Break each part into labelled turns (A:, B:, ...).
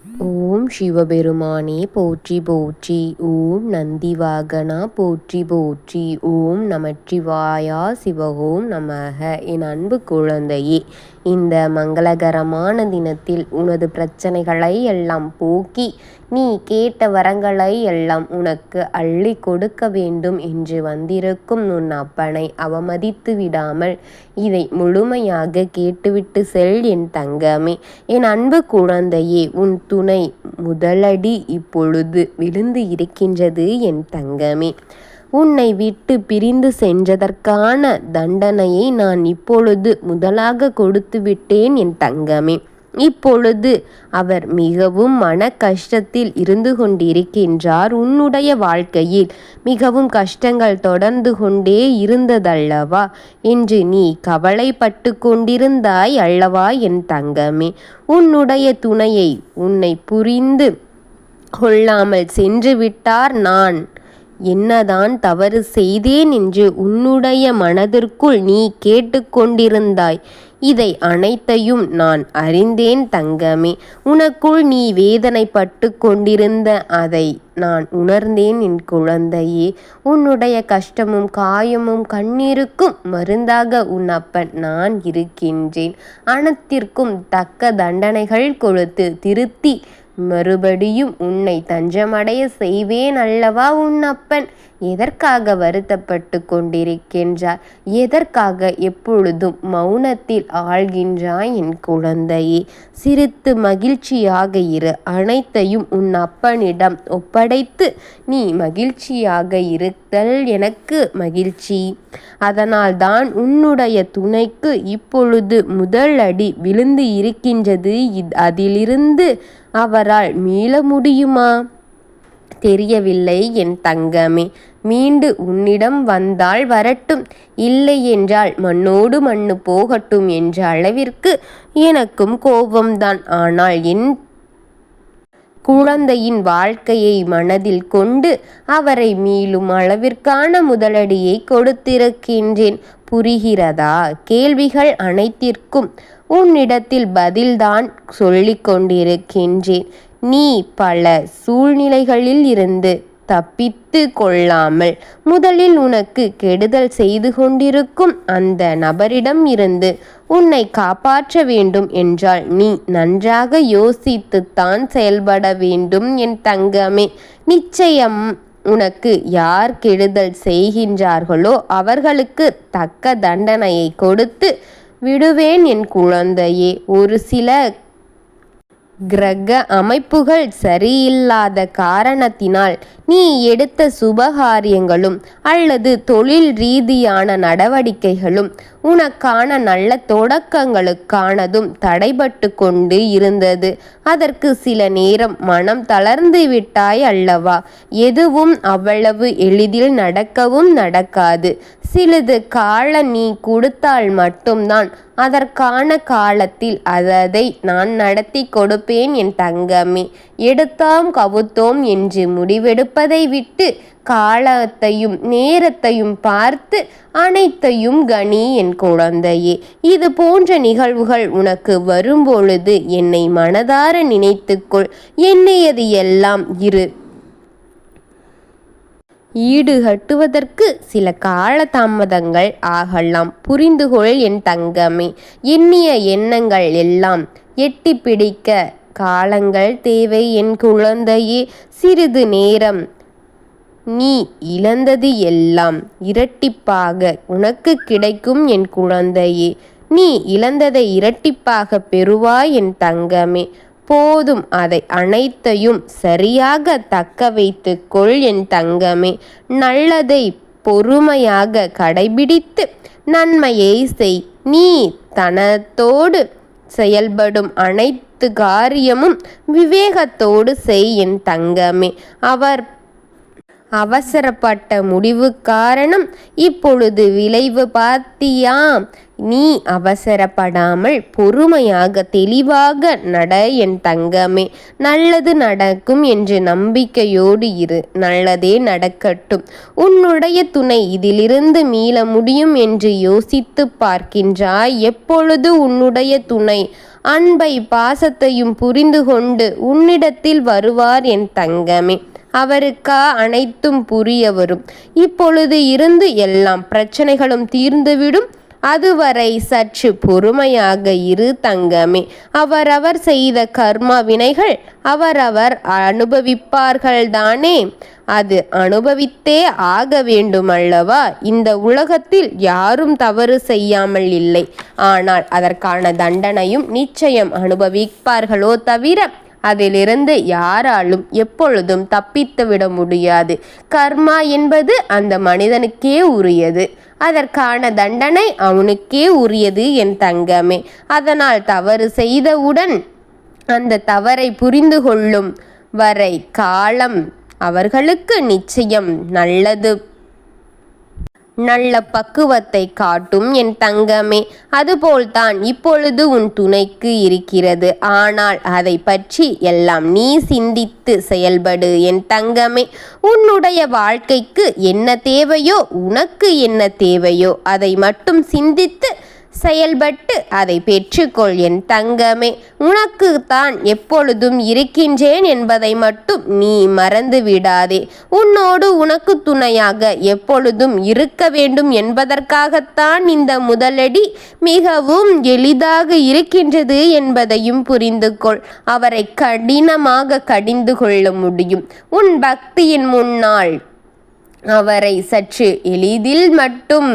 A: ஓம் சிவபெருமானே போற்றி போற்றி. ஓம் நந்திவாகனா போற்றி போற்றி. ஓம் நமச்சிவாயா சிவஓம் நமக. என் அன்பு குழந்தையே, இந்த மங்களகரமான தினத்தில் உனது பிரச்சனைகளை எல்லாம் போக்கி நீ கேட்ட வரங்களை எல்லாம் உனக்கு அள்ளி கொடுக்க வேண்டும் என்று வந்திருக்கும் உன் அப்பனை அவமதித்து விடாமல் இதை முழுமையாக கேட்டுவிட்டு செல் என் தங்கமே. என் அன்பு குழந்தையே, உன் துணை முதலடி இப்பொழுது விழுந்து இருக்கின்றது என் தங்கமே. உன்னை விட்டு பிரிந்து சென்றதற்கான தண்டனையை நான் இப்பொழுது முதலாக கொடுத்து விட்டேன் என் தங்கமே. இப்பொழுது அவர் மிகவும் மன கஷ்டத்தில் இருந்து கொண்டிருக்கின்றார். உன்னுடைய வாழ்க்கையில் மிகவும் கஷ்டங்கள் தொடர்ந்து கொண்டே இருந்ததல்லவா என்று நீ கவலைப்பட்டு கொண்டிருந்தாய் அல்லவா என் தங்கமே. உன்னுடைய துணையை உன்னை புரிந்து கொள்ளாமல் சென்று விட்டார். நான் என்னதான் தவறு செய்தேன் என்று உன்னுடைய மனதிற்குள் நீ கேட்டுக்கொண்டிருந்தாய். இதை அனைத்தையும் நான் அறிந்தேன் தங்கமே. உனக்குள் நீ வேதனைப்பட்டு கொண்டிருந்த அதை நான் உணர்ந்தேன் என் குழந்தையே. உன்னுடைய கஷ்டமும் காயமும் கண்ணீருக்கும் மருந்தாக உன் அப்பன் நான் இருக்கின்றேன். அனைத்திற்கும் தக்க தண்டனைகள் கொடுத்து திருத்தி மறுபடியும் உன்னை தஞ்சமடைய செய்வேன் அல்லவா உன் அப்பன். எதற்காக வருத்தப்பட்டு கொண்டிருக்கின்றாய்? எதற்காக எப்பொழுதும் மௌனத்தில் ஆழ்கின்றாய் என் குழந்தையே? சிரித்து மகிழ்ச்சியாக இரு. அனைத்தையும் உன் அப்பனிடம் ஒப்படைத்து நீ மகிழ்ச்சியாக இருத்தல் எனக்கு மகிழ்ச்சி. அதனால்தான் உன்னுடைய துணைக்கு இப்பொழுது முதல் அடி விழுந்து இருக்கின்றது. அதிலிருந்து அவரால் மீள முடியுமா? தெரியவில்லை என் தங்கமே. மீண்டு உன்னிடம் வந்தால் வரட்டும், இல்லை என்றால் மண்ணோடு மண்ணு போகட்டும் என்ற அளவிற்கு எனக்கும் கோபம்தான். ஆனால் என் குழந்தையின் வாழ்க்கையை மனதில் கொண்டு அவரை மீளும் அளவிற்கான முதலடியை கொடுத்திருக்கின்றேன். புரிகிறதா? கேள்விகள் அனைத்திற்கும் உன்னிடத்தில் பதில்தான் சொல்லிக் கொண்டிருக்கின்றேன். நீ பல சூழ்நிலைகளில் இருந்து தப்பித்து கொள்ளாமல் முதலில் உனக்கு கெடுதல் செய்து கொண்டிருக்கும் அந்த நபரிடம் இருந்து உன்னை காப்பாற்ற வேண்டும் என்றால் நீ நன்றாக யோசித்துத்தான் செயல்பட வேண்டும் என் தங்கமே. நிச்சயம் உனக்கு யார் கெடுதல் செய்கின்றார்களோ அவர்களுக்கு தக்க தண்டனையை கொடுத்து விடுவேன் என் குழந்தையே. ஒரு சில கிரக அமைப்புகள் சரியில்லாத காரணத்தினால் நீ எடுத்த சுபகாரியங்களும் அல்லது தொழில் ரீதியான நடவடிக்கைகளும் உனக்கான நல்ல தொடக்கங்களுக்கானதும் தடைபட்டு கொண்டு இருந்தது. அதற்கு சில நேரம் மனம் தளர்ந்து விட்டாய் அல்லவா? எதுவும் அவ்வளவு எளிதில் நடக்கவும் நடக்காது. சிறிது கால நீ கொடுத்தால் மட்டும்தான் அதற்கான காலத்தில் அதை நான் நடத்தி கொடுப்பேன் என் தங்கமே. எடுத்தோம் கவுத்தோம் என்று முடிவெடுப்பதை விட்டு காலத்தையும் நேரத்தையும் பார்த்து அனைத்தையும் கனி என் குழந்தையே. இது போன்ற நிகழ்வுகள் உனக்கு வரும்பொழுது என்னை மனதார நினைத்துக்கொள். எண்ணியது எல்லாம் ஈடுகட்டுவதற்கு சில கால தாமதங்கள் ஆகலாம். புரிந்துகொள் என் தங்கமே. எண்ணிய எண்ணங்கள் எல்லாம் எட்டி பிடிக்க காலங்கள் தேவை என் குழந்தையே. சிறிது நேரம் நீ இழந்தது எல்லாம் இரட்டிப்பாக உனக்கு கிடைக்கும் என் குழந்தையே. நீ இழந்ததை இரட்டிப்பாக பெறுவாய் என் தங்கமே. போதும், அதை அனைத்தையும் சரியாக தக்க வைத்து கொள் என் தங்கமே. நல்லதை பொறுமையாக கடைபிடித்து நன்மையை செய். நீ தனத்தோடு செயல்படும் அனைத்து காரியமும் விவேகத்தோடு செய் என் தங்கமே. அவசரப்பட்ட முடிவு காரணம் இப்பொழுது விளைவு பார்த்தியாம். நீ அவசரப்படாமல் பொறுமையாக தெளிவாக நட என் தங்கமே. நல்லது நடக்கும் என்று நம்பிக்கையோடு இரு. நல்லதே நடக்கட்டும். உன்னுடைய துணை இதிலிருந்து மீள முடியும் என்று யோசித்து பார்க்கின்றாய். எப்பொழுது உன்னுடைய துணை அன்பை பாசத்தையும் புரிந்து கொண்டு உன்னிடத்தில் வருவார் என் தங்கமே. அவருக்கா அனைத்தும் புரிய வரும். இப்பொழுது இருந்து எல்லாம் பிரச்சனைகளும் தீர்ந்துவிடும். அதுவரை சற்று பொறுமையாக இரு தங்கமே. அவரவர் செய்த கர்ம வினைகள் அவரவர் அனுபவிப்பார்கள்தானே. அது அனுபவித்தே ஆக வேண்டுமல்லவா. இந்த உலகத்தில் யாரும் தவறு செய்யாமல் இல்லை. ஆனால் அதற்கான தண்டனையும் நிச்சயம் அனுபவிப்பார்களோ தவிர அதிலிருந்து யாராலும் எப்பொழுதும் தப்பித்து விட முடியாது. கர்மா என்பது அந்த மனிதனுக்கே உரியது. அதற்கான தண்டனை அவனுக்கே உரியது என் தங்கமே. அதனால் தவறு செய்தவுடன் அந்த தவறை புரிந்து கொள்ளும் வரை காலம் அவர்களுக்கு நிச்சயம் நல்ல பக்குவத்தை காட்டும் என் தங்கமே. அதுபோல்தான் இப்பொழுது உன் துணைக்கு இருக்கிறது. ஆனால் அதை பற்றி எல்லாம் நீ சிந்தித்து செயல்படு என் தங்கமே. உன்னுடைய வாழ்க்கைக்கு என்ன தேவையோ, உனக்கு என்ன தேவையோ அதை மட்டும் சிந்தித்து செயல்பட்டு அதை பெற்றுக்கொள் என் தங்கமே. உனக்கு தான் எப்பொழுதும் இருக்கின்றேன் என்பதை மட்டும் நீ மறந்து விடாதே. உன்னோடு உனக்கு துணையாக எப்பொழுதும் இருக்க வேண்டும் என்பதற்காகத்தான் இந்த முதலடி மிகவும் எளிதாக இருக்கின்றது என்பதையும் புரிந்து கொள். அவரை கடினமாக கடிந்து கொள்ள முடியும். உன் பக்தியின் முன்னால் அவரை சற்று எளிதில் மட்டும்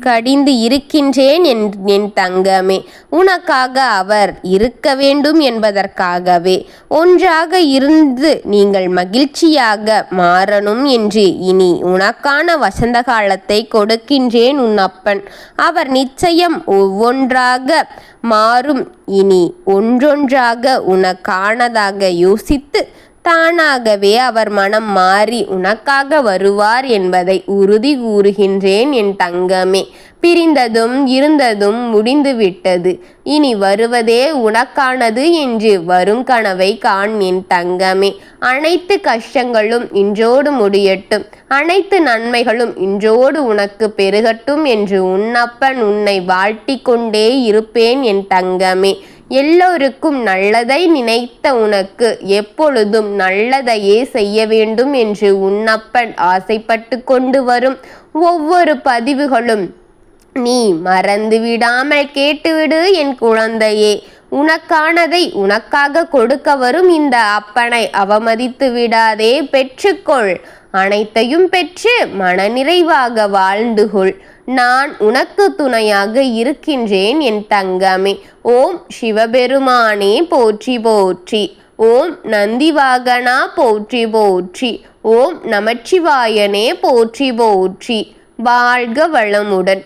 A: கடிந்து இருக்கின்றேன் என் தங்கமே. உனக்காக அவர் இருக்க வேண்டும் என்பதற்காகவே. ஒன்றாக இருந்து நீங்கள் மகிழ்ச்சியாக மாறணும் என்று இனி உனக்கான வசந்த காலத்தை கொடுக்கின்றேன் உன் அப்பன். அவர் நிச்சயம் ஒவ்வொன்றாக மாறும். இனி ஒன்றொன்றாக உனக்கானதாக யோசித்து தானாகவே அவர் மனம் மாறி உனக்காக வருவார் என்பதை உறுதி கூறுகின்றேன் என் தங்கமே. பிரிந்ததும் இருந்ததும் முடிந்துவிட்டது. இனி வருவதே உனக்கானது என்று வரும் கனவை காண் என் தங்கமே. அனைத்து கஷ்டங்களும் இன்றோடு முடியட்டும். அனைத்து நன்மைகளும் இன்றோடு உனக்கு பெருகட்டும் என்று உன்னப்பன் உன்னை வாழ்த்தி கொண்டே இருப்பேன் என் தங்கமே. எல்லோருக்கும் நல்லதை நினைத்த உனக்கு எப்பொழுதும் நல்லதையே செய்ய வேண்டும் என்று உன்னப்பன் ஆசைப்பட்டு கொண்டு வரும் ஒவ்வொரு பதிவுகளும் நீ மறந்து விடாமல் கேட்டுவிடு என் குழந்தையே. உனக்கானதை உனக்காக கொடுக்க வரும் இந்த அப்பனை அவமதித்து விடாதே. பெற்றுக்கொள். அனைத்தையும் பெற்று மனநிறைவாக வாழ்ந்து கொள். நான் உனக்கு துணையாக இருக்கின்றேன் என் தங்கமே. ஓம் சிவபெருமானே போற்றி போற்றி. ஓம் நந்திவாகனா போற்றி போற்றி. ஓம் நமச்சிவாயனே போற்றி போற்றி. வாழ்க வளமுடன்.